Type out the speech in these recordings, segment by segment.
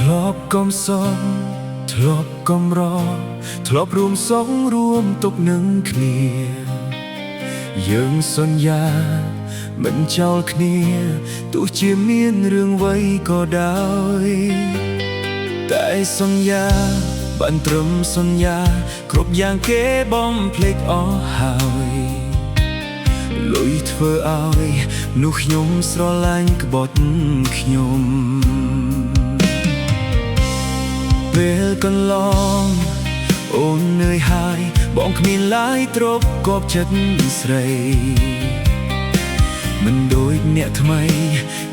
ลอบกอมสองทลอบกอมรอทลอบรวมสองรวมตกหนึ่งเคลียយើងសន្យាមិនចោលគ្នាទោះជាមានរឿងអ្វីក៏ដោយតែសន្យាបានត្រឹមសន្យាគ្រប់យ៉ាងគេបំភ្លេចអស់ហើយលុយធ្វើឲ្យនោះខ្ញុំស្រឡាញ់ក្បត់ខ្ញុំពេលកន្លងអូននឿយហើយបងគ្មានឡើយទ្រពកប់ចិត្តស្រីមិនដូចអ្នកថ្មី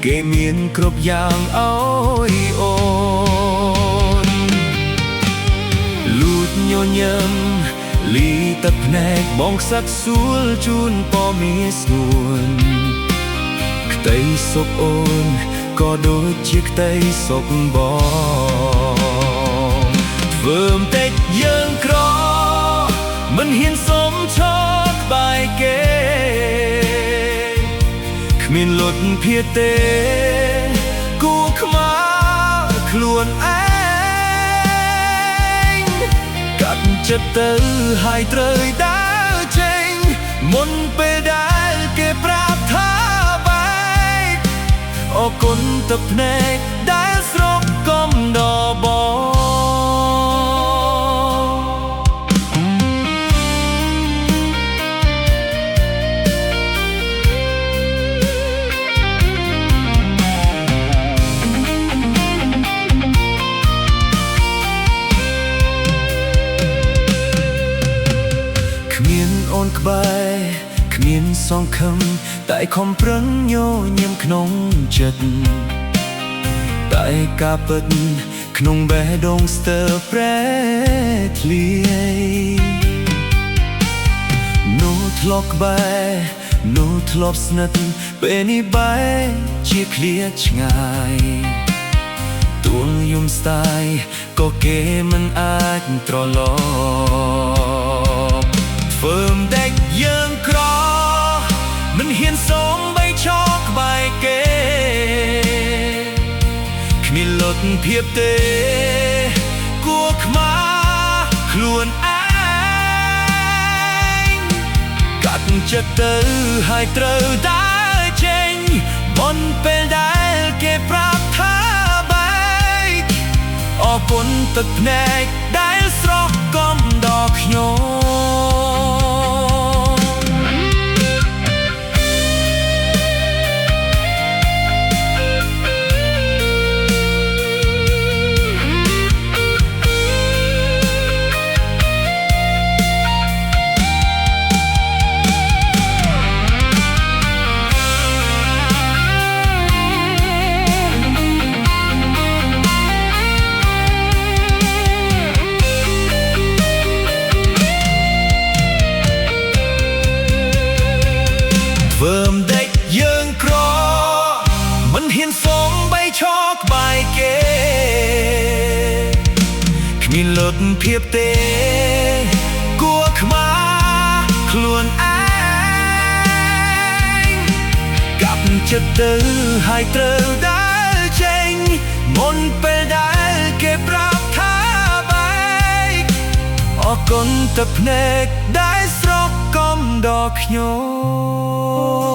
គេមានគ្រប់យ៉ាងអើយអូនលូតញញឹមលីទឹកភ្នែកបងខ្សាត់សួលជូនពមីស្ងួនក្តីសុខអូនក៏ដូចជាក្តីសុខបងធ្វើមតិចយើងក្រមិនហ៊ានសុំឈរក្បែរគេគ្មានលុតភៀតទេគួរខ្មៅខ្លួនឯងកាត់ចិត្តទៅហើយត្រូវដើរចេញមុនពេលដែលគេប្រាប់ថាបែកអរគុណទឹកភ្នែកដែលស្រោបកំដរបងអូនក្បែរគ្មានសងខឹមតែខំប្រឹងញញឹមក្នុងចិត្តតែការពិតក្នុងបេះដូងស្ទើរប្រែធ្លាយនោះធ្លាប់ក្បែរនោះធ្លាប់ស្និទ្ធពេលនេះបែរជាឃ្លាតឆ្ងាយទួលយំស្ដាយក៏គេមិនអាចត្រឡប់ធ្វើមតិចយើងក្រមិនហ៊ានសូមបីឈរក្បែរគេគ្មានលុតភាពទេគួរខ្មាស់ខ្លួនឯងកាត់ចិត្តទៅហើយត្រូវដើរចេញមុនពេលដែលគេប្រាប់ថាបែកអរគុណទឹកភ្នែកដែលស្រស់កំដរខ្ញុំធ្វើមតិចយើងក្រមិនហ៊ានសូមបីឈរក្បែរគេគ្មានលុតភាពទេគួរខ្មាស់ខ្លួនឯងកាប់ចិត្តទៅហើយត្រូវដើរចេញមុនពេលដែលគេប្រាប់ថាបែកអរគុណទឹកភ្នែកដែលស្រស់កំដរខ្ញុំ